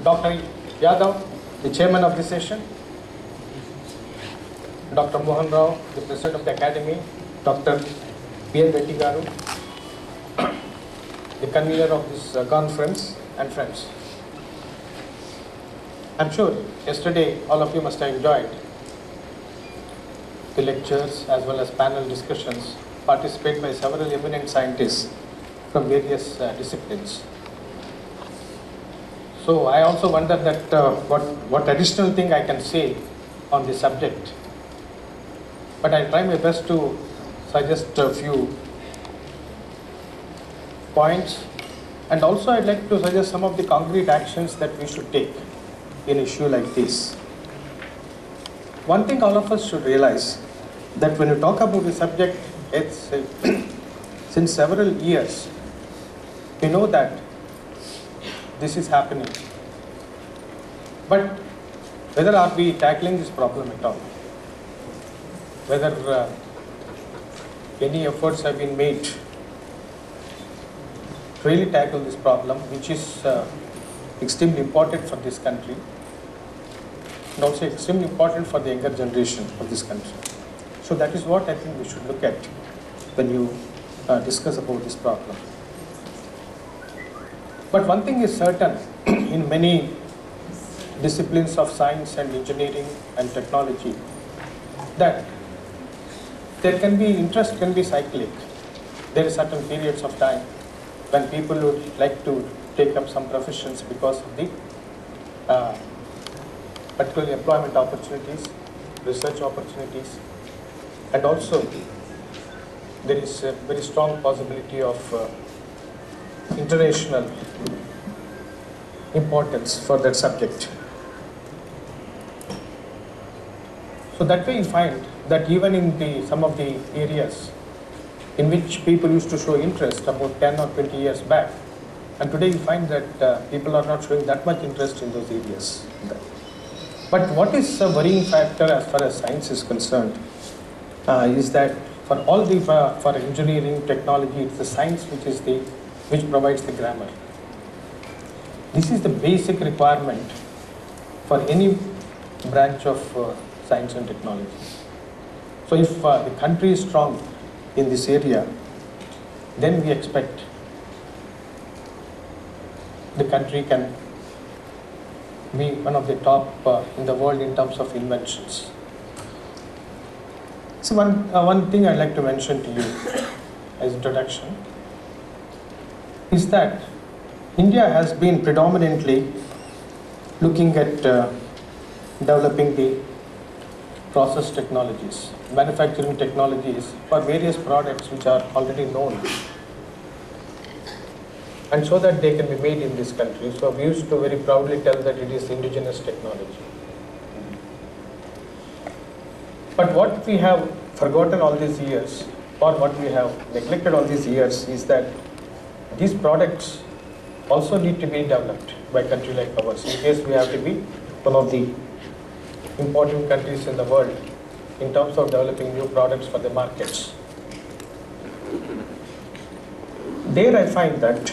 Dr. Yadav, the chairman of the session, Dr. Mohan Rao, the president of the academy, Dr. K.V.Raghavan garu, the convener of this conference, and friends. I'm sure yesterday all of you must have enjoyed the lectures as well as panel discussions participated by several eminent scientists from various disciplines. So I also wonder that what additional thing I can say on the subject, but I'll try my best to suggest a few points, and also I'd like to suggest some of the concrete actions that we should take in an issue like this. One thing all of us should realize, that when you talk about the subject, it's since several years, we know that this is happening. But whether are we tackling this problem at all? Whether any efforts have been made to really tackle this problem, which is extremely important for this country, and also extremely important for the younger generation of this country. So that is what I think we should look at when you discuss about this problem. But one thing is certain, in many disciplines of science and engineering and technology, that there can be, interest can be cyclic. There are certain periods of time when people would like to take up some professions because of the particular employment opportunities, research opportunities, and also there is a very strong possibility of international importance for that subject. So that way you find that even in some of the areas in which people used to show interest about 10 or 20 years back, and today you find that people are not showing that much interest in those areas. But what is a worrying factor as far as science is concerned is that for all the for engineering, technology, it's the science which provides the grammar. This is the basic requirement for any branch of science and technology. So if the country is strong in this area, then we expect the country can be one of the top in the world in terms of inventions. So one thing I'd like to mention to you as introduction is that India has been predominantly looking at developing the process technologies, manufacturing technologies for various products which are already known, and so that they can be made in this country. So we used to very proudly tell that it is indigenous technology. But what we have forgotten all these years, or what we have neglected all these years, is that these products also need to be developed by a country like ours, in case we have to be one of the important countries in the world in terms of developing new products for the markets. There I find that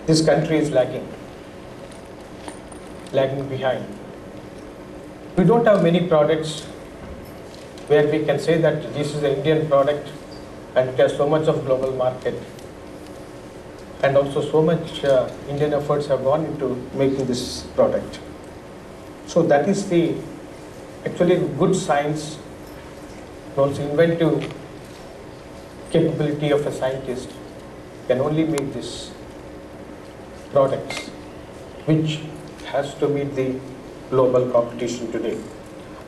this country is lagging behind. We don't have many products where we can say that this is an Indian product and it has so much of global market, and also so much Indian efforts have gone into making this product. So that is the actually good science, also inventive capability of a scientist can only make this products which has to meet the global competition today.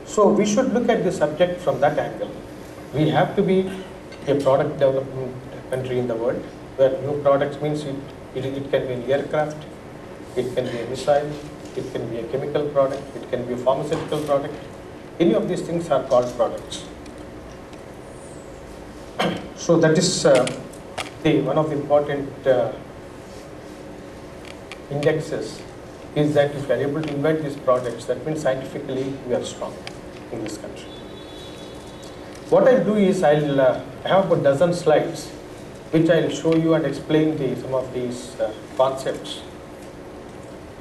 So we should look at the subject from that angle. We have to be a product development country in the world, where new products means it can be an aircraft, it can be a missile, it can be a chemical product, it can be a pharmaceutical product. Any of these things are called products. So that is one of the important indexes, is that if we are able to invent these products, that means scientifically we are strong in this country. What I'll do is I'll have about a dozen slides which I'll show you and explain some of these concepts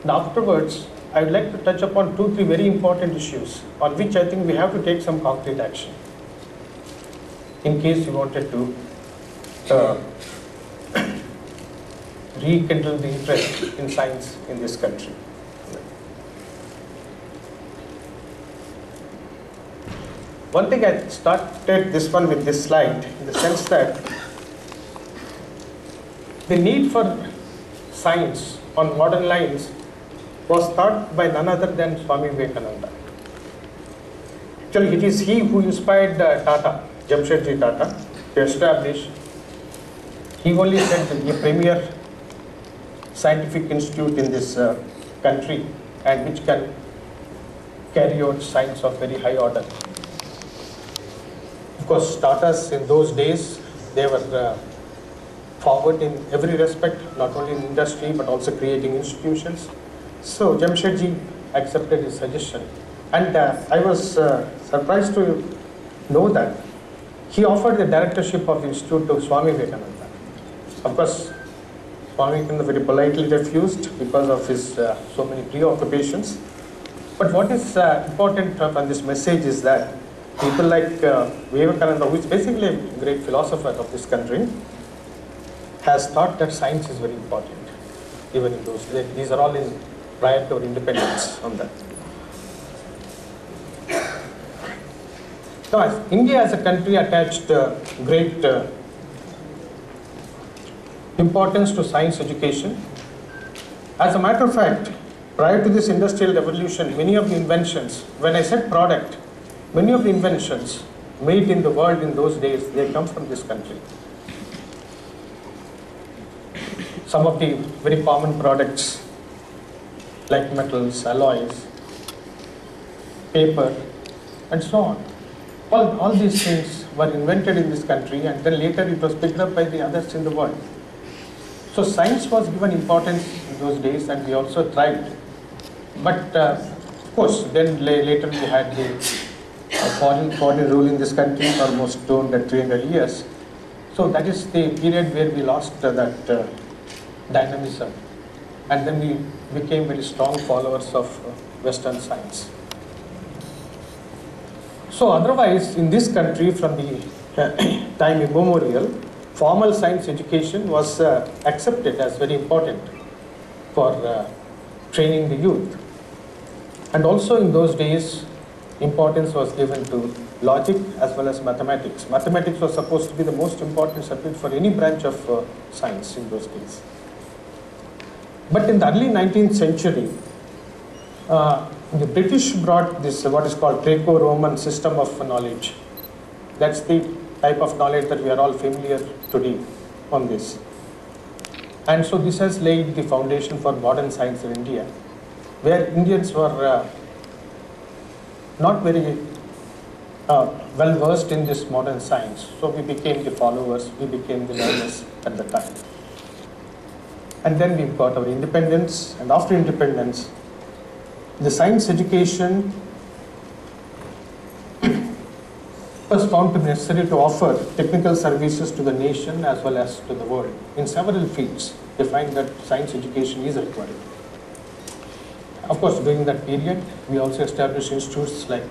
And afterwards, I would like to touch upon 2-3 very important issues on which I think we have to take some concrete action in case you wanted to rekindle the interest in science in this country. One thing, I started this one with this slide in the sense that the need for science on modern lines was thought by none other than Swami Vivekananda. Actually, it is he who inspired Tata, Jamshedji Tata, to establish. He only said the premier scientific institute in this country and which can carry out science of very high order. Of course, Tatas in those days, they were forward in every respect, not only in industry but also creating institutions. So Jamshedji accepted his suggestion, and I was surprised to know that he offered the directorship of the institute to Swami Vivekananda. Of course, Swami Vivekananda very politely refused because of his so many preoccupations. But what is important from this message is that people like Vivekananda, who is basically a great philosopher of this country, has thought that science is very important, even in those days. These are all in prior to our independence on that. Now, India as a country attached great importance to science education. As a matter of fact, prior to this industrial revolution, many of the inventions, when I said product, many of the inventions made in the world in those days, they come from this country. Some of the very common products like metals, alloys, paper, and so on. All these things were invented in this country, and then later it was picked up by the others in the world. So science was given importance in those days, and we also thrived. But of course, then later we had the foreign rule in this country for almost 200, 300 years. So that is the period where we lost that dynamism, and then we became very strong followers of Western science. So otherwise, in this country, from the time immemorial, formal science education was accepted as very important for training the youth. And also in those days, importance was given to logic as well as mathematics. Mathematics was supposed to be the most important subject for any branch of science in those days. But in the early 19th century, the British brought this what is called Greco-Roman system of knowledge. That's the type of knowledge that we are all familiar today on this. And so this has laid the foundation for modern science in India, where Indians were not very well versed in this modern science. So we became the followers, we became the learners at the time. And then we got our independence, and after independence, the science education was found to be necessary to offer technical services to the nation as well as to the world. In several fields, they find that science education is required. Of course, during that period, we also established institutes like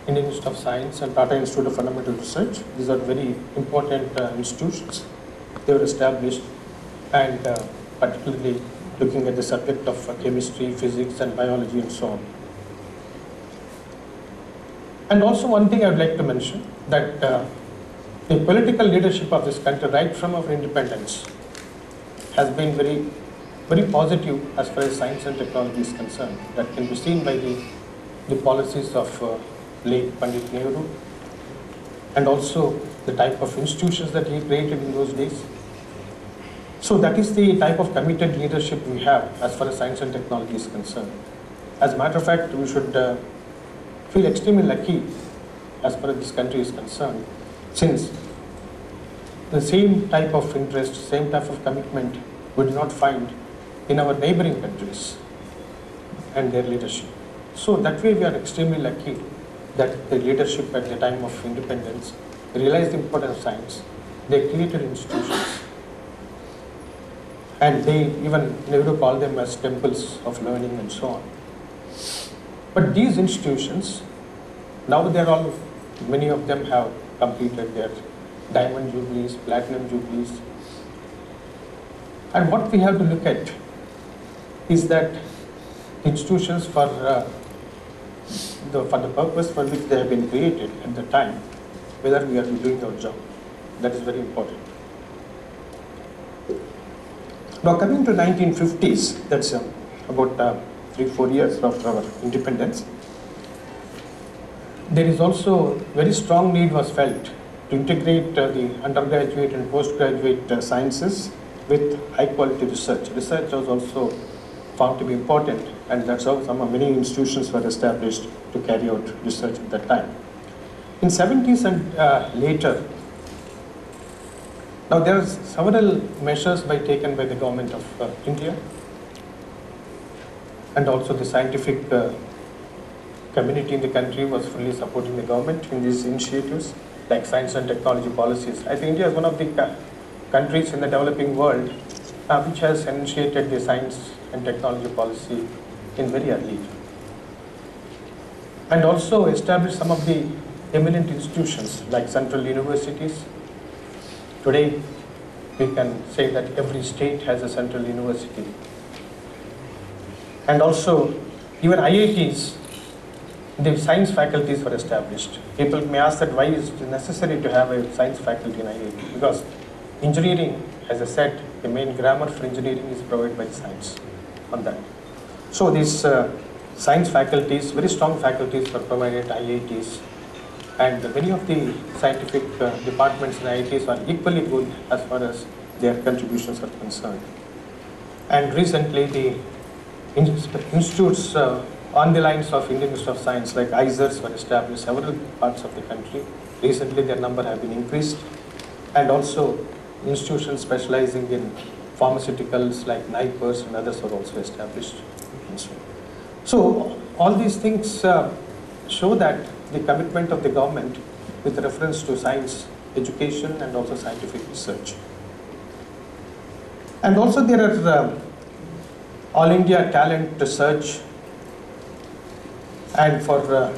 Indian Institute of Science and Tata Institute of Fundamental Research. These are very important institutions. They were established, and particularly looking at the subject of chemistry, physics, and biology, and so on. And also one thing I would like to mention, that the political leadership of this country, right from our independence, has been very, very positive as far as science and technology is concerned. That can be seen by the policies of late Pandit Nehru, and also the type of institutions that he created in those days. So that is the type of committed leadership we have as far as science and technology is concerned. As a matter of fact, we should feel extremely lucky as far as this country is concerned, since the same type of interest, same type of commitment we do not find in our neighboring countries and their leadership. So that way we are extremely lucky that the leadership at the time of independence realized the importance of science. They created institutions. and they even call them as temples of learning and so on. But these institutions, now many of them have completed their diamond jubilees, platinum jubilees. And what we have to look at is that institutions for the purpose for which they have been created at the time, whether we are doing our job. That is very important. Now coming to 1950s, that's about 3-4 years after our independence, there is also very strong need was felt to integrate the undergraduate and postgraduate sciences with high quality research. Research was also found to be important, and that's how many institutions were established to carry out research at that time. In 70s and later, now there are several measures taken by the government of India, and also the scientific community in the country was fully supporting the government in these initiatives like science and technology policies. I think India is one of the countries in the developing world which has initiated the science and technology policy in very early, and also established some of the eminent institutions like central universities. Today, we can say that every state has a central university. And also, even IITs, the science faculties were established. People may ask that why is it necessary to have a science faculty in IIT? Because engineering, as I said, the main grammar for engineering is provided by science on that. So these science faculties, very strong faculties were provided at IITs, and many of the scientific departments in IITs are equally good as far as their contributions are concerned. And recently the institutes on the lines of Indian Institute of Science like IISERs were established in several parts of the country. Recently their number have been increased, and also institutions specializing in pharmaceuticals like NIPERS and others are also established. So all these things show that the commitment of the government with reference to science education and also scientific research. And also there are All India Talent Search, and for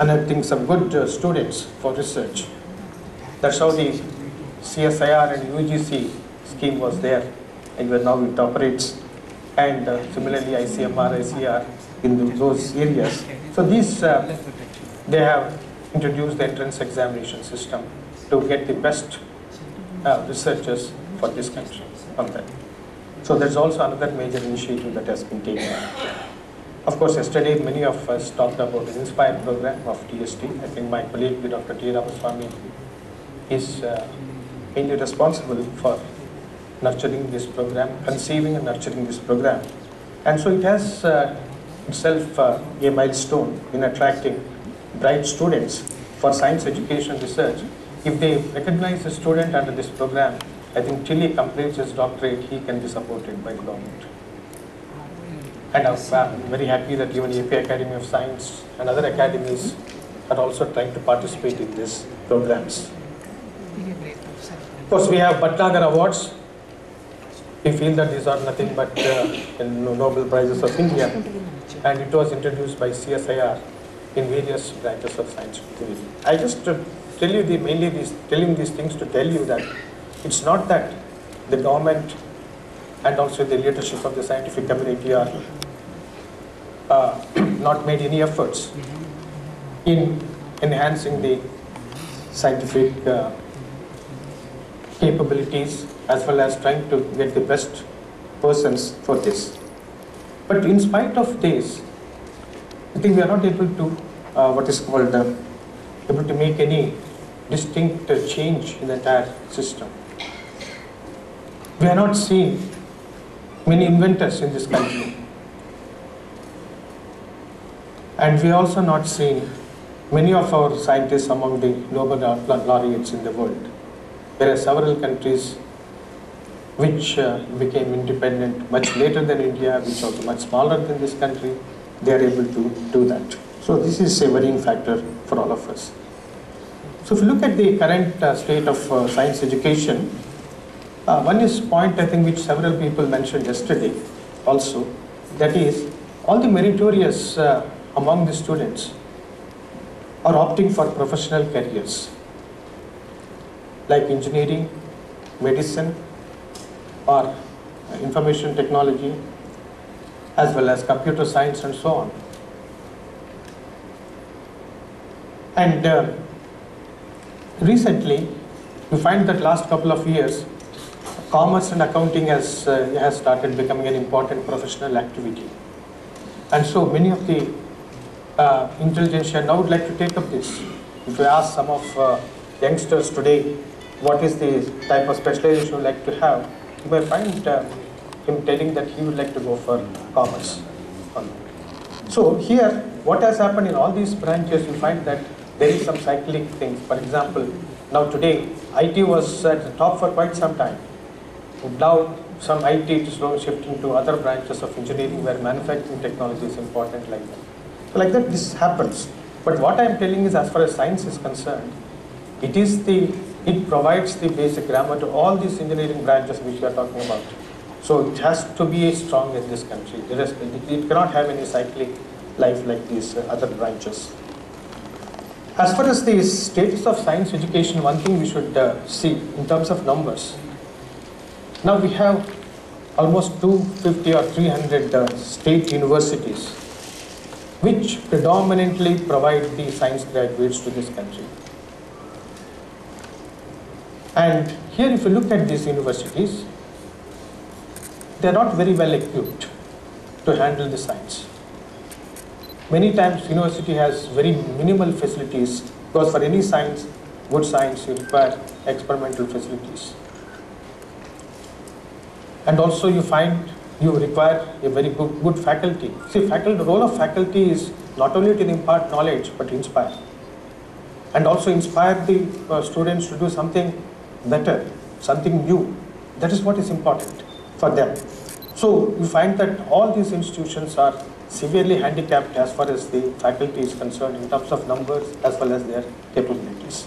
unearthing some good students for research. That's how the CSIR and UGC scheme was there, and now it operates, and similarly ICMR, ICR in those areas. So these, they have introduced the entrance examination system to get the best researchers for this country on that. So there's also another major initiative that has been taken. Of course, yesterday many of us talked about the INSPIRE program of TST. I think my colleague Dr.K.V.Raghavan is mainly responsible for nurturing this program, conceiving and nurturing this program. And so it has itself a milestone in attracting bright students for science education research. If they recognize a student under this program, I think till he completes his doctorate, he can be supported by the government. And I'm very happy that even AP Academy of Science and other academies are also trying to participate in these programs. Of course, we have Bhatnagar Awards. We feel that these are nothing but Nobel Prizes of India, and it was introduced by CSIR in various branches of science. I just tell you telling these things to tell you that it's not that the government and also the leadership of the scientific community are not made any efforts in enhancing the scientific capabilities as well as trying to get the best persons for this. But in spite of this, I think we are not able to able to make any distinct change in the entire system. We are not seeing many inventors in this country, and we are also not seeing many of our scientists among the Nobel laureates in the world. There are several countries which became independent much later than India, which are much smaller than this country. They are able to do that. So this is a worrying factor for all of us. So if you look at the current state of science education, One is point I think which several people mentioned yesterday also, that is all the meritorious among the students are opting for professional careers like engineering, medicine, or information technology, as well as computer science and so on. And recently, you find that last couple of years, commerce and accounting has started becoming an important professional activity. And so many of the intelligentsia now would like to take up this. If you ask some of youngsters today, what is the type of specialization you would like to have, you may find him telling that he would like to go for commerce. So here, what has happened in all these branches, you find that there is some cyclic things. For example, now today, IT was at the top for quite some time. Now, some IT is slowly shifting to other branches of engineering where manufacturing technology is important like that. So like that, this happens. But what I am telling is, as far as science is concerned, it provides the basic grammar to all these engineering branches which we are talking about. So it has to be strong in this country. It cannot have any cyclic life like these other branches. As far as the status of science education, one thing we should see in terms of numbers. Now we have almost 250 or 300 state universities which predominantly provide the science graduates to this country. And here if you look at these universities, they are not very well equipped to handle the science. Many times university has very minimal facilities, because for any science, good science, you require experimental facilities. And also you find you require a very good faculty. See, the role of faculty is not only to impart knowledge, but to inspire. And also inspire the students to do something better, something new. That is what is important for them. So you find that all these institutions are severely handicapped as far as the faculty is concerned in terms of numbers as well as their capabilities.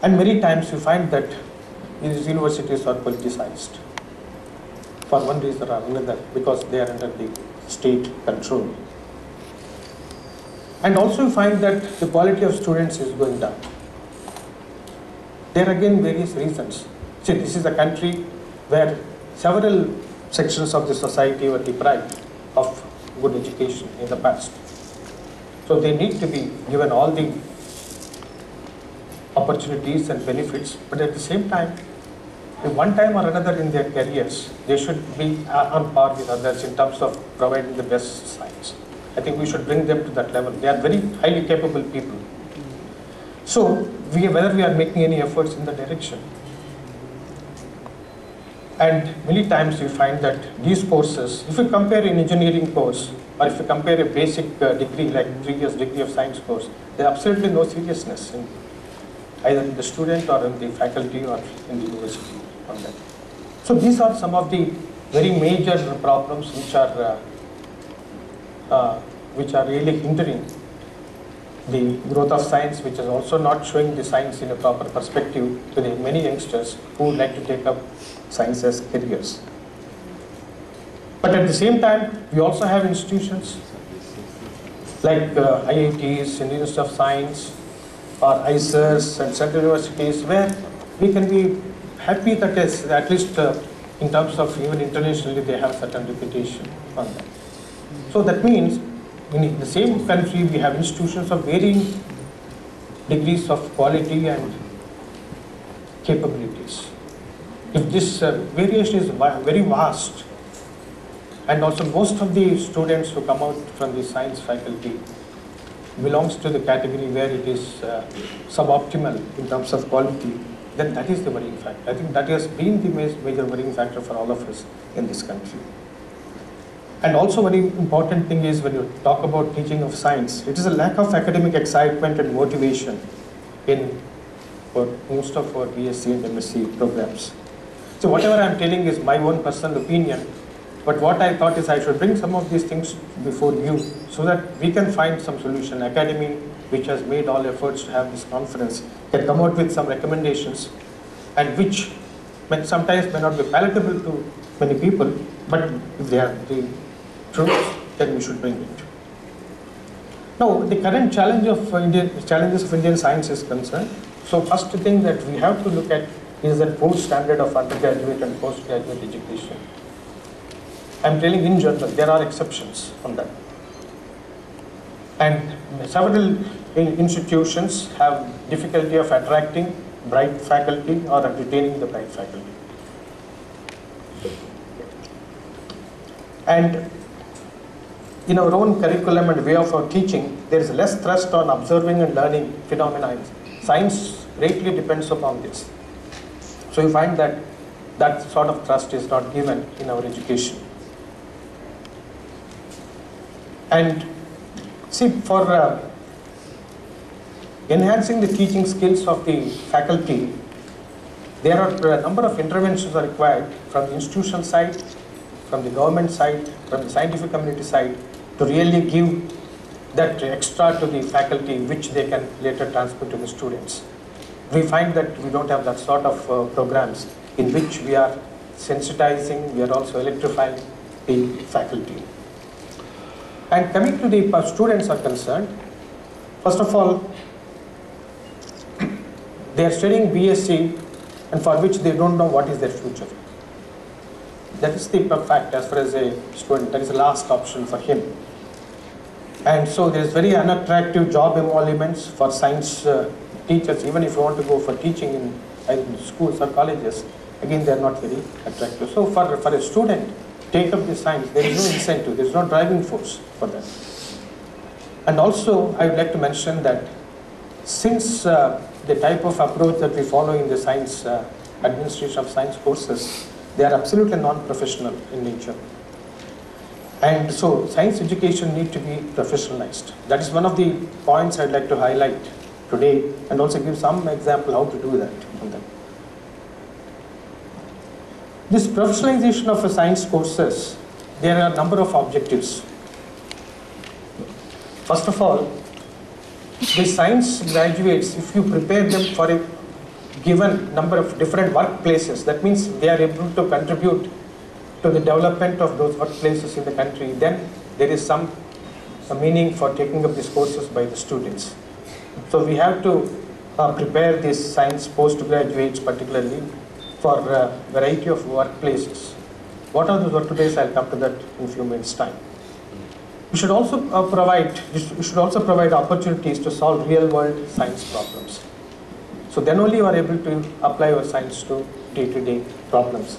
And many times you find that these universities are politicized for one reason or another, because they are under the state control. And also you find that the quality of students is going down. There are again various reasons. See, this is a country where several sections of the society were deprived of good education in the past. So they need to be given all the opportunities and benefits, but at the same time, at one time or another in their careers, they should be on par with others in terms of providing the best science. I think we should bring them to that level. They are very highly capable people. So whether we are making any efforts in that direction. And many times you find that these courses, if you compare an engineering course, or if you compare a basic degree like 3 years degree of science course, there is absolutely no seriousness in either in the student or in the faculty or in the university on that. So these are some of the very major problems which are really hindering the growth of science, which is also not showing the science in a proper perspective to the many youngsters who would like to take up science as careers. But at the same time, we also have institutions like IITs, Institute of Science, or IICERs and central universities where we can be happy that at least in terms of even internationally they have certain reputation on that. So that means in the same country we have institutions of varying degrees of quality and capabilities. If this variation is very vast, and also most of the students who come out from the science faculty belongs to the category where it is suboptimal in terms of quality, then that is the worrying factor. I think that has been the major worrying factor for all of us in this country. And also very important thing is when you talk about teaching of science, it is a lack of academic excitement and motivation for most of our BSc and MSc programs. So whatever I am telling is my own personal opinion, but what I thought is I should bring some of these things before you so that we can find some solution. Academy, which has made all efforts to have this conference, can come out with some recommendations and which sometimes may not be palatable to many people, but if they are the truth, then we should bring it. Now, the current challenges of Indian science is concerned. So, first thing that we have to look at is the poor standard of undergraduate and postgraduate education. I am telling in general, there are exceptions on that. And several institutions have difficulty of attracting bright faculty or retaining the bright faculty. And in our own curriculum and way of our teaching, there is less thrust on observing and learning phenomena. Science greatly depends upon this. So you find that that sort of thrust is not given in our education. And see, for enhancing the teaching skills of the faculty, there are a number of interventions are required from the institutional side, from the government side, from the scientific community side, to really give that extra to the faculty which they can later transmit to the students. We find that we don't have that sort of programs in which we are sensitizing, we are also electrifying the faculty. And coming to the students are concerned, first of all, they are studying BSc and for which they don't know what is their future. That is the fact as far as a student, that is the last option for him. And so there is very unattractive job emoluments for science teachers, even if you want to go for teaching in schools or colleges, again they are not very attractive. So for a student, take up the science, there is no incentive, there is no driving force for that. And also I would like to mention that since the type of approach that we follow in the science administration of science courses, they are absolutely non-professional in nature. And so science education needs to be professionalized. That is one of the points I'd like to highlight today and also give some example how to do that. This professionalization of science courses, there are a number of objectives. First of all, the science graduates, if you prepare them for a given number of different workplaces, that means they are able to contribute to the development of those workplaces in the country, then there is some meaning for taking up these courses by the students. So we have to prepare these science postgraduates particularly for a variety of workplaces. What are those workplaces? I'll come to that in a few minutes' time. We should also provide opportunities to solve real-world science problems. So then only you are able to apply your science to day-to-day problems.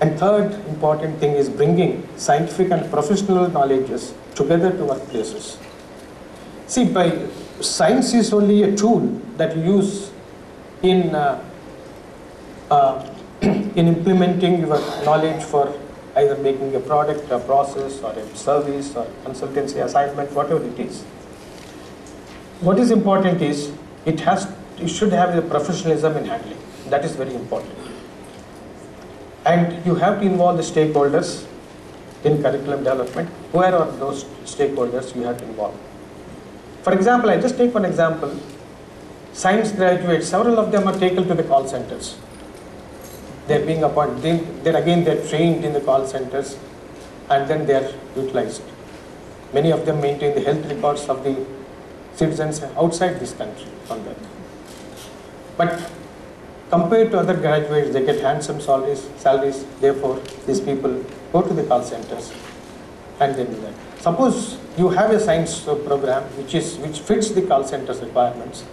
And third important thing is bringing scientific and professional knowledges together to workplaces. See, science is only a tool that you use in implementing your knowledge for either making a product, a process, or a service, or consultancy assignment, whatever it is. What is important is it should have the professionalism in handling. That is very important. And you have to involve the stakeholders in curriculum development. Where are those stakeholders you have to involve? For example, I just take one example. Science graduates, several of them are taken to the call centers. They're being appointed, they're trained in the call centers and then they're utilized. Many of them maintain the health records of the citizens outside this country on that. But compared to other graduates, they get handsome salaries, therefore these people go to the call centers and they do that. Suppose you have a science program which fits the call centers requirements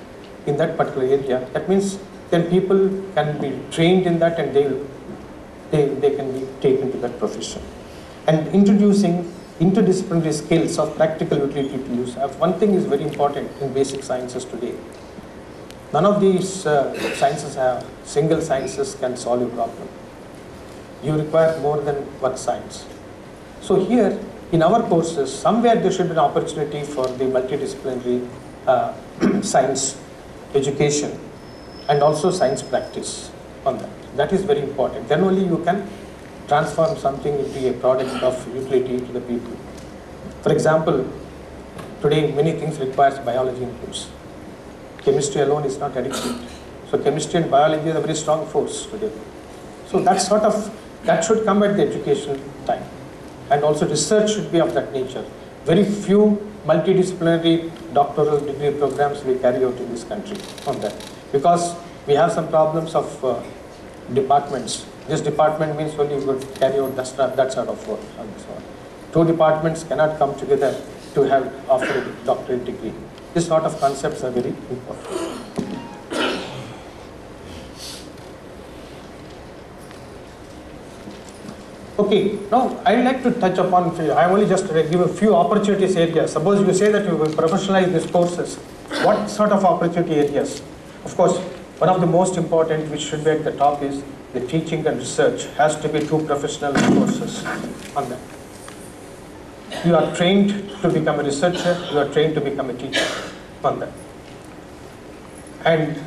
in that particular area, that means then people can be trained in that and they can be taken to that profession. And introducing interdisciplinary skills of practical utility to use. One thing is very important in basic sciences today. None of these single sciences can solve your problem. You require more than one science. So here, in our courses, somewhere there should be an opportunity for the multidisciplinary science education and also science practice on that. That is very important. Then only you can transform something into a product of utility to the people. For example, today many things requires biology inputs. Chemistry alone is not adequate. So chemistry and biology is a very strong force today. So that should come at the education time. And also research should be of that nature. Very few multidisciplinary doctoral degree programs we carry out in this country on that. Because we have some problems of departments. This department means only you could carry out that sort of work on this one. Two departments cannot come together to have offer a doctorate degree. This sort of concepts are very important. Okay, now I would like to touch upon, I only just give a few opportunities areas. Suppose you say that you will professionalize these courses. What sort of opportunity areas? Of course, one of the most important which should be at the top is the teaching and research has to be two professional courses on that. You are trained to become a researcher, you are trained to become a teacher on that. And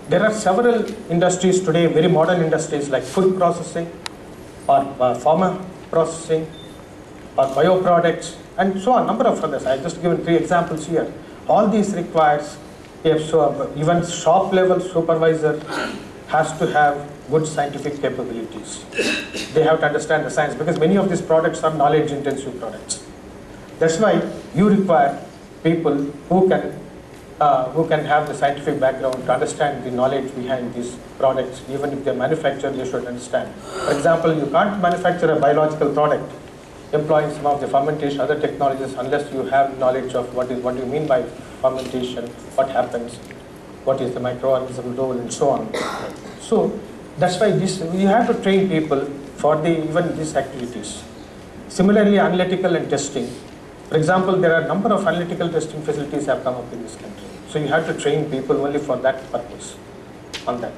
there are several industries today, very modern industries like food processing, or pharma processing, or bioproducts, and so on, number of others. I just given 3 examples here. All these requires, even shop level supervisor has to have good scientific capabilities. They have to understand the science, because many of these products are knowledge intensive products. That's why you require people who can have the scientific background to understand the knowledge behind these products. Even if they're manufactured, they should understand. For example, you can't manufacture a biological product employing some of the fermentation, other technologies, unless you have knowledge of what you mean by fermentation, what happens, what is the microorganism role, and so on. So that's why you have to train people for even these activities. Similarly, analytical and testing. For example, there are a number of analytical testing facilities have come up in this country. So you have to train people only for that purpose on that.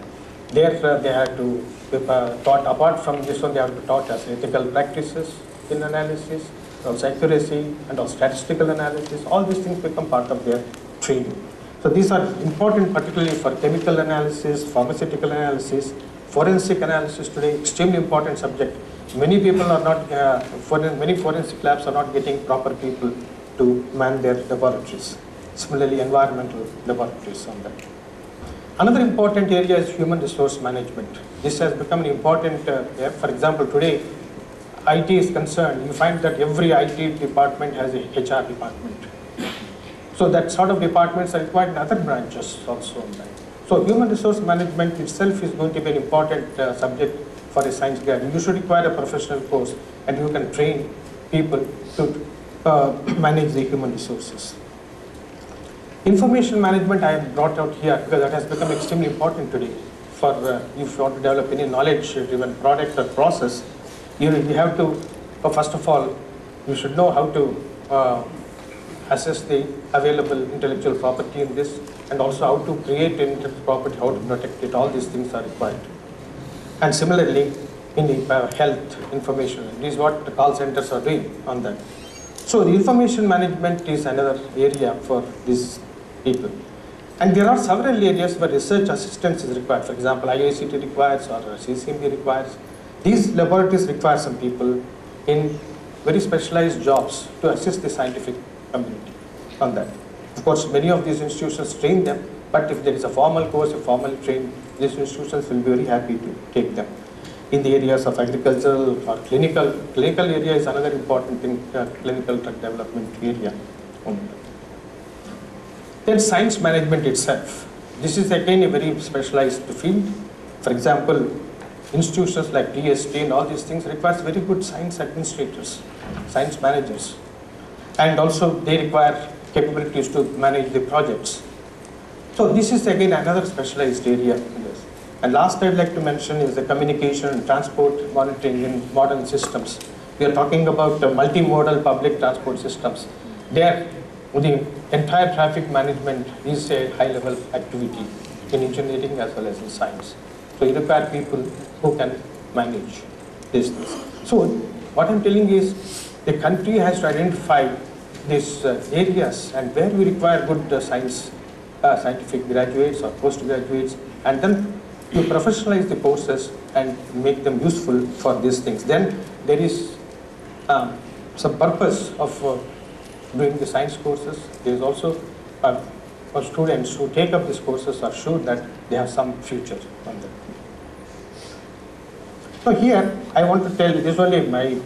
There they have to be taught, apart from this one, they have to be taught as ethical practices in analysis, also accuracy, and also statistical analysis. All these things become part of their training. So these are important particularly for chemical analysis, pharmaceutical analysis, forensic analysis today, extremely important subject. Many people are not, many forensic labs are not getting proper people to man their laboratories. Similarly, environmental laboratories on that. Another important area is human resource management. This has become an important, for example, today, IT is concerned, you find that every IT department has a HR department. So that sort of departments are required in other branches also on that. So human resource management itself is going to be an important subject for a science grad. You should require a professional course, and you can train people to manage the human resources. Information management I have brought out here because that has become extremely important today. For if you want to develop any knowledge-driven product or process, you have to, first of all, you should know how to assess the available intellectual property in this, and also how to create intellectual property, how to protect it. All these things are required. And similarly, in the health information, this is what the call centers are doing on that. So the information management is another area for these people. And there are several areas where research assistance is required. For example, IICT requires or CCMB requires. These laboratories require some people in very specialized jobs to assist the scientific community on that. Of course, many of these institutions train them, but if there is a formal course, a formal training, these institutions will be very happy to take them. In the areas of agricultural or clinical area is another important thing, clinical drug development area. Then science management itself. This is again a very specialized field. For example, institutions like DST and all these things requires very good science administrators, science managers. And also they require capabilities to manage the projects. So this is again another specialized area in this. And last I'd like to mention is the communication and transport monitoring in modern systems. We are talking about multimodal public transport systems. There, the entire traffic management is a high-level activity in engineering as well as in science. So you require people who can manage these things. So what I'm telling is the country has to identify these areas and where we require good scientific graduates or postgraduates, and then to professionalize the courses and make them useful for these things. Then there is some purpose of doing the science courses. There is also for students who take up these courses are sure that they have some future on them. So here I want to tell, this is only my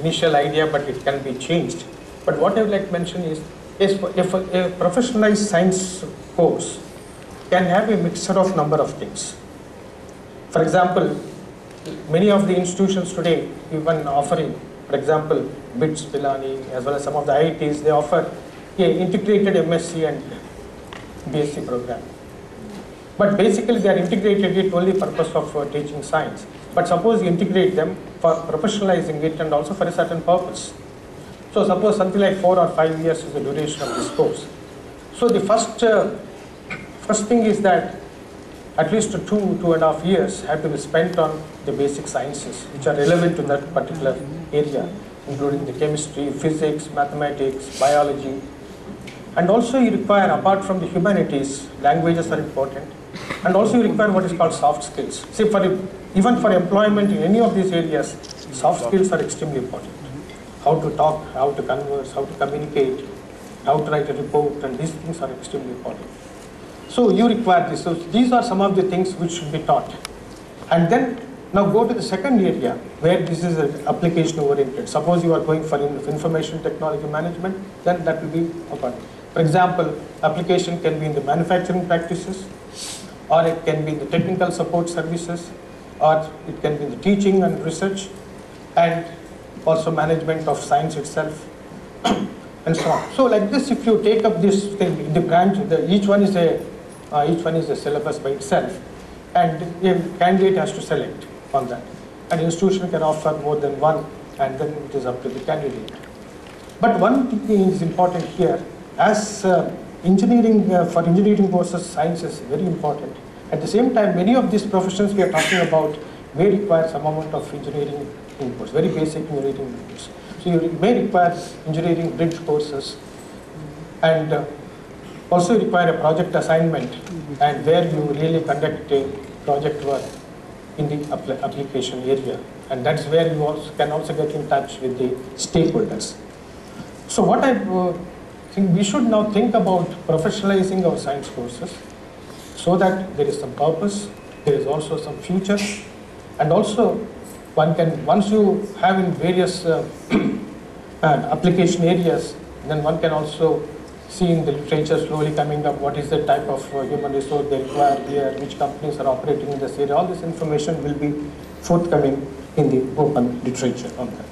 initial idea, but it can be changed. But what I would like to mention is if a professionalized science course can have a mixture of number of things. For example, many of the institutions today even offering, for example, BITS, Pilani, as well as some of the IITs, they offer a integrated MSc and BSc program. But basically they are integrated it only purpose of teaching science. But suppose you integrate them for professionalizing it and also for a certain purpose. So suppose something like 4 or 5 years is the duration of this course. So the first thing is that at least 2.5 years have to be spent on the basic sciences which are relevant to that particular area, including the chemistry, physics, mathematics, biology. And also you require, apart from the humanities, languages are important, and also you require what is called soft skills. See, even for employment in any of these areas, soft skills are extremely important. How to talk, how to converse, how to communicate, how to write a report, and these things are extremely important. So you require this. So these are some of the things which should be taught. And then now go to the second area where this is application oriented. Suppose you are going for information technology management, then that will be important. For example, application can be in the manufacturing practices, or it can be in the technical support services, or it can be in the teaching and research, and also management of science itself, and so on. So like this, if you take up this thing, the branch, each one is a syllabus by itself, and a candidate has to select on that. An institution can offer more than one, and then it is up to the candidate. But one thing is important here, as engineering, for engineering courses, science is very important. At the same time, many of these professions we are talking about may require some amount of engineering inputs, very basic engineering inputs. So you may require engineering bridge courses, and also require a project assignment, and where you really conduct a project work in the application area. And that's where you also can also get in touch with the stakeholders. So what I think we should now think about professionalizing our science courses so that there is some purpose, there is also some future, and also one can, once you have in various application areas, then one can also see in the literature slowly coming up what is the type of human resource they require here, which companies are operating in this area. All this information will be forthcoming in the open literature on that.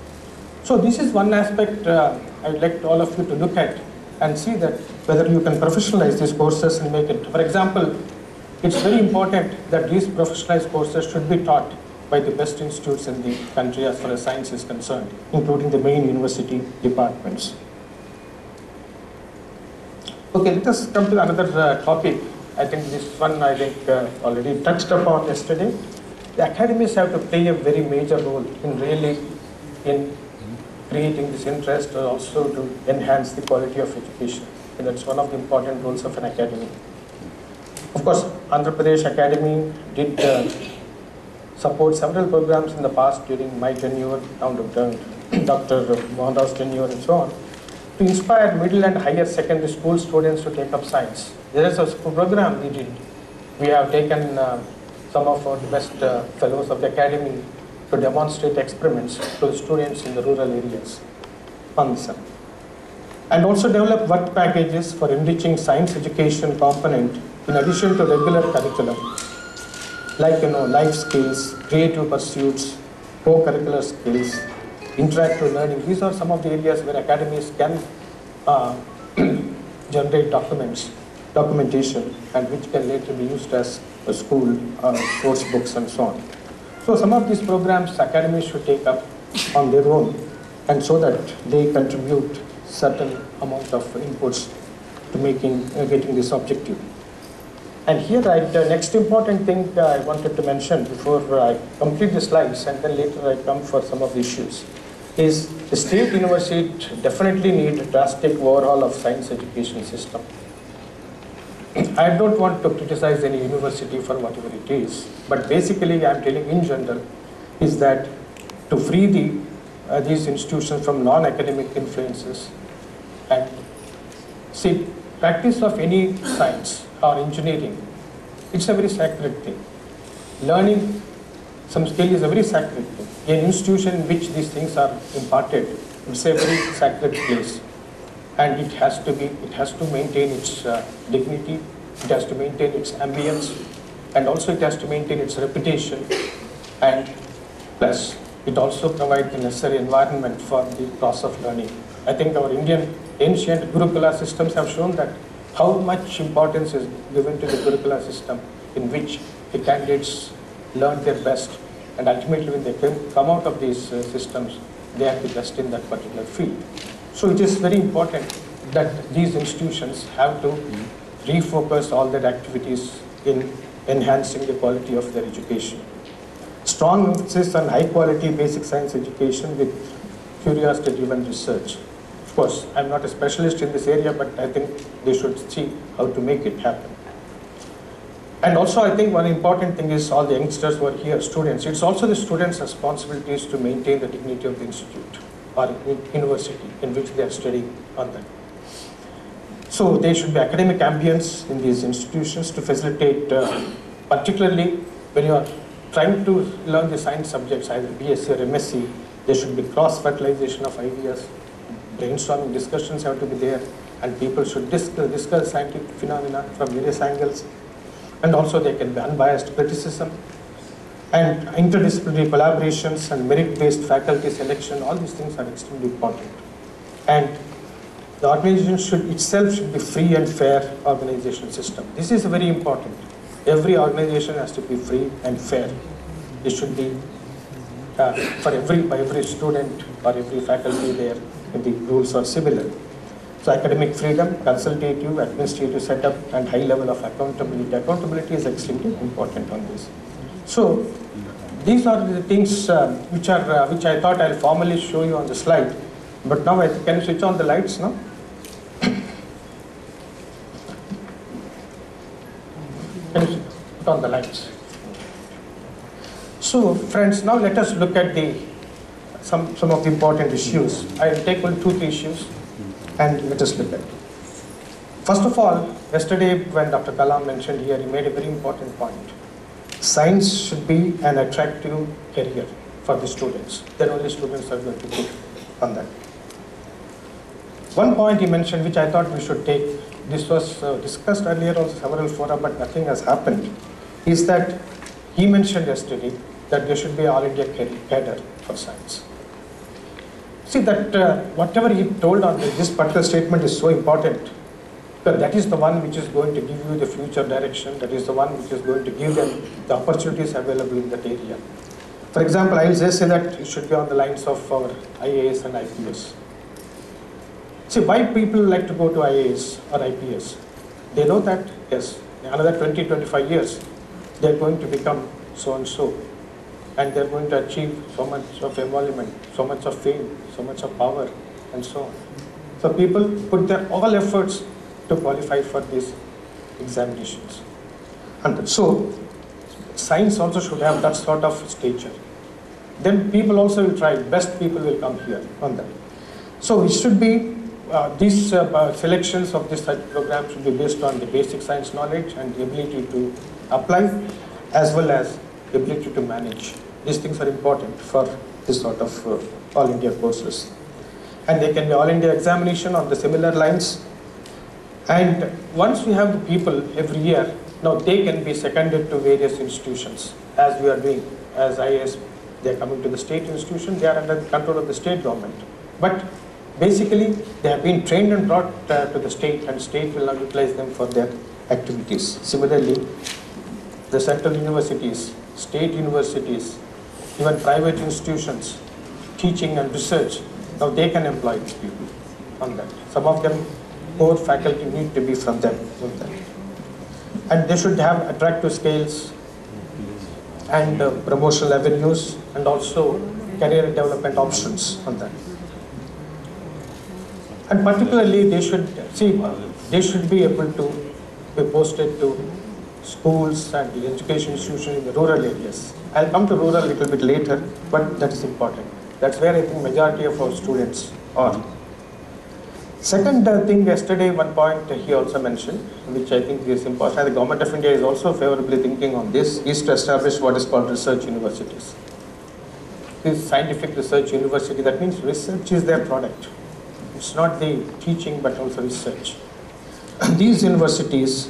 So this is one aspect I would like all of you to look at and see that whether you can professionalize these courses and make it. For example, it's very important that these professionalized courses should be taught by the best institutes in the country as far as science is concerned, including the main university departments. Okay, let us come to another topic. I think this one already touched upon yesterday. The academies have to play a very major role in creating this interest, and also to enhance the quality of education. And that's one of the important roles of an academy. Of course, Andhra Pradesh Academy did support several programs in the past during my tenure, down to Dr. Mohan's tenure, and so on, to inspire middle and higher secondary school students to take up science. There is a program we did. We have taken some of our best fellows of the academy to demonstrate experiments to the students in the rural areas on this. And also develop work packages for enriching science education component in addition to regular curriculum, like life skills, creative pursuits, co-curricular skills, interactive learning. These are some of the areas where academies can generate documentation, and which can later be used as a school course books and so on. So some of these programs academies should take up on their own, and so that they contribute certain amount of inputs to getting this objective. And here, the next important thing I wanted to mention before I complete the slides, and then later I come for some of the issues, is the state university definitely need a drastic overhaul of science education system. I don't want to criticize any university for whatever it is, but basically I'm telling in general is that to free these institutions from non-academic influences, and see, practice of any science or engineering, it's a very sacred thing. Learning some skill is a very sacred thing. An institution in which these things are imparted, it's a very sacred place. And it has to maintain its dignity, it has to maintain its ambience, and also it has to maintain its reputation, and plus it also provides the necessary environment for the process of learning. I think our Indian ancient Gurukula systems have shown that how much importance is given to the Gurukula system, in which the candidates learn their best, and ultimately when they come out of these systems, they are the best in that particular field. So it is very important that these institutions have to refocus all their activities in enhancing the quality of their education. Strong emphasis on high quality basic science education with curiosity-driven research. Of course, I'm not a specialist in this area, but I think they should see how to make it happen. And also, I think one important thing is all the youngsters who are here, students, it's also the students' responsibilities to maintain the dignity of the institute or university in which they are studying on that. So there should be academic ambience in these institutions to facilitate, particularly when you are trying to learn the science subjects, either BSc or MSc, there should be cross-fertilization of ideas, brainstorming discussions have to be there, and people should discuss scientific phenomena from various angles, and also there can be unbiased criticism, and interdisciplinary collaborations and merit-based faculty selection, all these things are extremely important. And the organization should be free and fair organizational system. This is very important. Every organization has to be free and fair. It should be by every student or every faculty there, the rules are similar. So academic freedom, consultative, administrative setup, and high level of accountability. Accountability is extremely important on this. So these are the things which I thought I'll formally show you on the slide. But now can you switch on the lights now? Can you put on the lights? So friends, now let us look at some of the important issues. I will take only 2-3 issues and let us look at it. First of all, yesterday when Dr. Kalam mentioned here, he made a very important point. Science should be an attractive career for the students. Then only students are going to go on that. One point he mentioned, which I thought we should take, this was discussed earlier on several fora, but nothing has happened, is that he mentioned yesterday that there should be all India cadre for science. See that whatever he told on this particular statement is so important, because that is the one which is going to give you the future direction, that is the one which is going to give them the opportunities available in that area. For example, I will just say that it should be on the lines of our IAS and IPS. See, why people like to go to IAS or IPS? They know that, yes, in another 20-25 years, they are going to become so-and-so, and they are going to achieve so much of emolument, so much of fame, so much of power, and so on. So people put their all efforts to qualify for these examinations. And so, science also should have that sort of stature. Then people also will try, best people will come here on that. So it should be, these selections of this type of program should be based on the basic science knowledge and the ability to apply, as well as the ability to manage. These things are important for this sort of all India courses. And there can be all India examination on the similar lines. And once we have the people every year, now they can be seconded to various institutions, as we are doing. As IAS, they are coming to the state institution, they are under the control of the state government. But basically, they have been trained and brought to the state, and state will now utilize them for their activities. Similarly, the central universities, state universities, even private institutions, teaching and research, now they can employ these people on that. Some of them, core faculty need to be from them on that. And they should have attractive scales and promotional avenues, and also career development options on that. And particularly, they should be able to be posted to schools and the education institutions in the rural areas. I'll come to rural a little bit later, but that is important. That's where I think majority of our students are. Second thing, yesterday one point he also mentioned, which I think is important, and the Government of India is also favorably thinking on this, is to establish what is called research universities. This scientific research university, that means research is their product. It's not the teaching but also research. These universities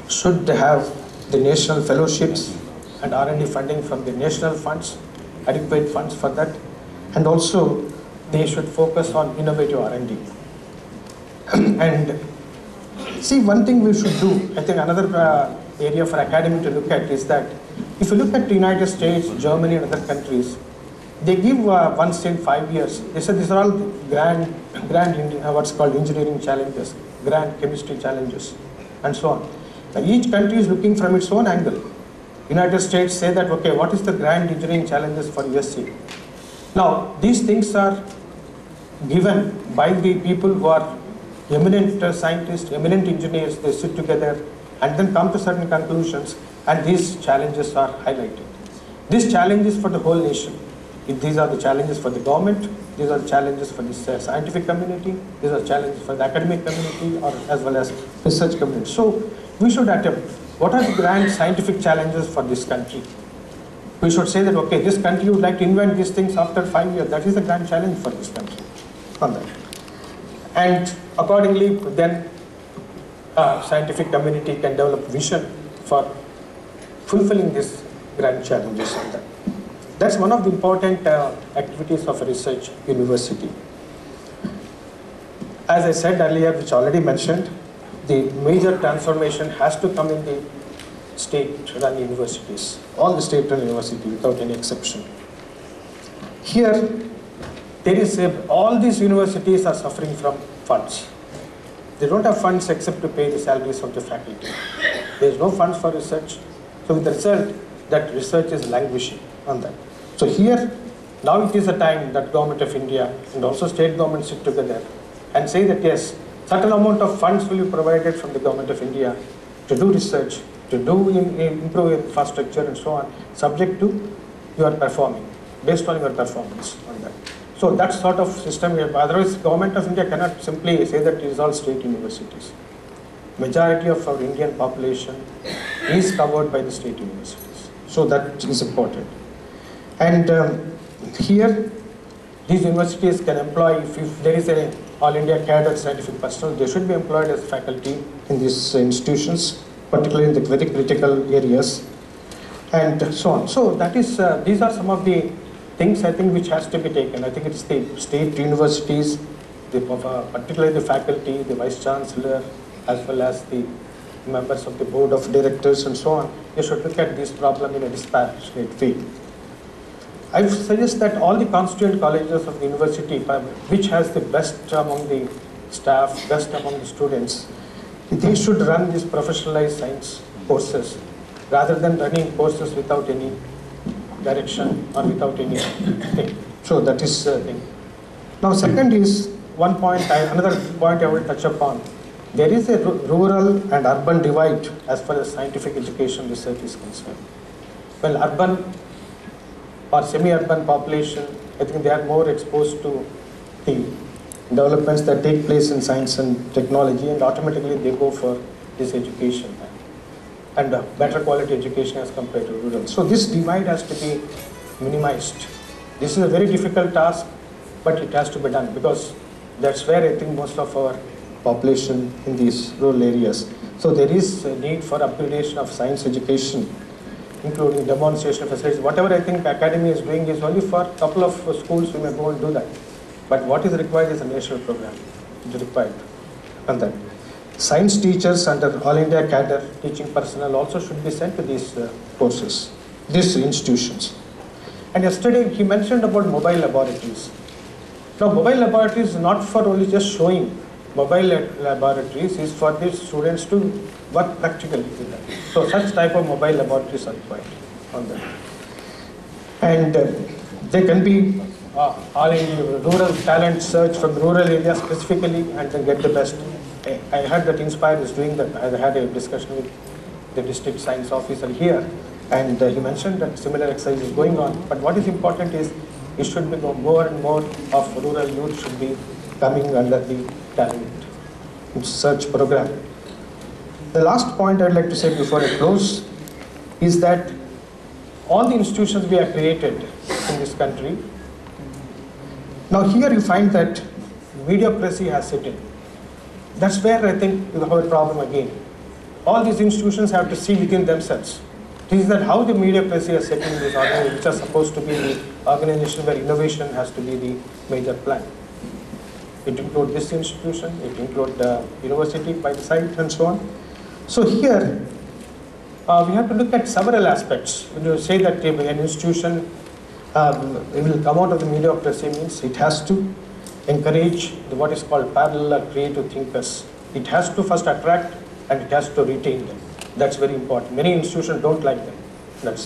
should have the national fellowships and R&D funding from the national funds, adequate funds for that, and also they should focus on innovative R&D. And see, one thing we should do, I think another area for academy to look at is that if you look at the United States, Germany and other countries, they give once in 5 years. They said these are all grand what's called engineering challenges, grand chemistry challenges, and so on. Now, each country is looking from its own angle. United States say that, okay, what is the grand engineering challenges for USA? Now, these things are given by the people who are eminent scientists, eminent engineers. They sit together and then come to certain conclusions, and these challenges are highlighted. These challenges for the whole nation. These are the challenges for the government, these are the challenges for the scientific community, these are challenges for the academic community, or as well as research community. So we should attempt, what are the grand scientific challenges for this country? We should say that, okay, this country would like to invent these things after 5 years. That is the grand challenge for this country. On that. And accordingly, then scientific community can develop vision for fulfilling these grand challenges on that. That's one of the important activities of a research university. As I said earlier, which already mentioned, the major transformation has to come in the state-run universities, all the state-run universities without any exception. Here, there is all these universities are suffering from funds. They don't have funds except to pay the salaries of the faculty. There is no funds for research. So with the result that research is languishing on that. So here, now it is a time that Government of India and also state governments sit together and say that yes, certain amount of funds will be provided from the Government of India to do research, to do improve infrastructure and so on, subject to your performing, based on your performance on that. So that sort of system, otherwise Government of India cannot simply say that it is all state universities. Majority of our Indian population is covered by the state universities. So that is important. And here, these universities can employ, if there is a All India cadre scientific personnel, they should be employed as faculty in these institutions, particularly in the very critical areas, and so on. So that is, these are some of the things I think which has to be taken. I think it's the state universities, particularly the faculty, the vice chancellor, as well as the members of the board of directors and so on. They should look at this problem in a dispassionate way. I suggest that all the constituent colleges of the university, which has the best among the staff, best among the students, they should run these professionalized science courses rather than running courses without any direction or without any thing. So that is the thing. Now second is one point, another point I will touch upon. There is a rural and urban divide as far as scientific education research is concerned. Well, urban or semi-urban population, I think they are more exposed to the developments that take place in science and technology, and automatically they go for this education and better quality education as compared to rural. So this divide has to be minimized. This is a very difficult task, but it has to be done because that's where I think most of our population in these rural areas. So there is a need for upgradation of science education, including demonstration facilities. Whatever I think academy is doing is only for a couple of schools, we may go and do that. But what is required is a national program. It is required on that. Science teachers under All India cadre teaching personnel also should be sent to these courses, these institutions. And yesterday he mentioned about mobile laboratories. Now mobile laboratories is not for only just showing. Mobile laboratories is for the students to work practically with that. So such type of mobile laboratories are required on that. And they can be all in rural talent search from rural areas specifically and then get the best. I heard that Inspire is doing that. I had a discussion with the district science officer here, and he mentioned that similar exercise is going on. But what is important is it should be more and more of rural youth should be coming under the talent search program. The last point I'd like to say before I close is that all the institutions we have created in this country, now here you find that mediocrity has set in. That's where I think you have a problem again. All these institutions have to see within themselves. This is that how the mediocrity has set in these organizations, which are supposed to be the organization where innovation has to be the major plan. It includes this institution, it includes the university by the side and so on. So here, we have to look at several aspects. When you say that an institution it will come out of the mediocrity, means it has to encourage what is called parallel or creative thinkers. It has to first attract and it has to retain them. That's very important. Many institutions don't like them.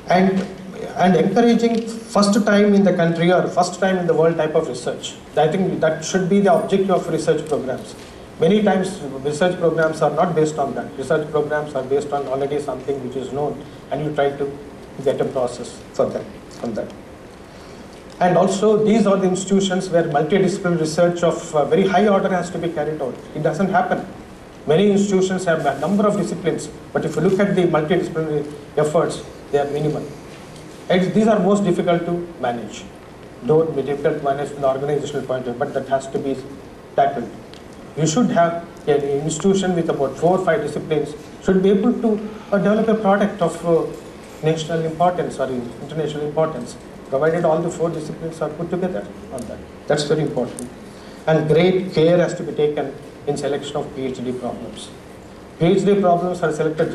And encouraging first time in the country or first time in the world type of research. I think that should be the objective of research programs. Many times research programs are not based on that. Research programs are based on already something which is known, and you try to get a process for that, from that. And also these are the institutions where multidisciplinary research of very high order has to be carried out. It doesn't happen. Many institutions have a number of disciplines, but if you look at the multidisciplinary efforts, they are minimal. And these are most difficult to manage. Though it may be difficult to manage from the organizational point of view, but that has to be tackled. You should have an institution with about 4 or 5 disciplines should be able to develop a product of national importance or international importance, provided all the 4 disciplines are put together on that. That's very important. And great care has to be taken in selection of PhD problems. PhD problems are selected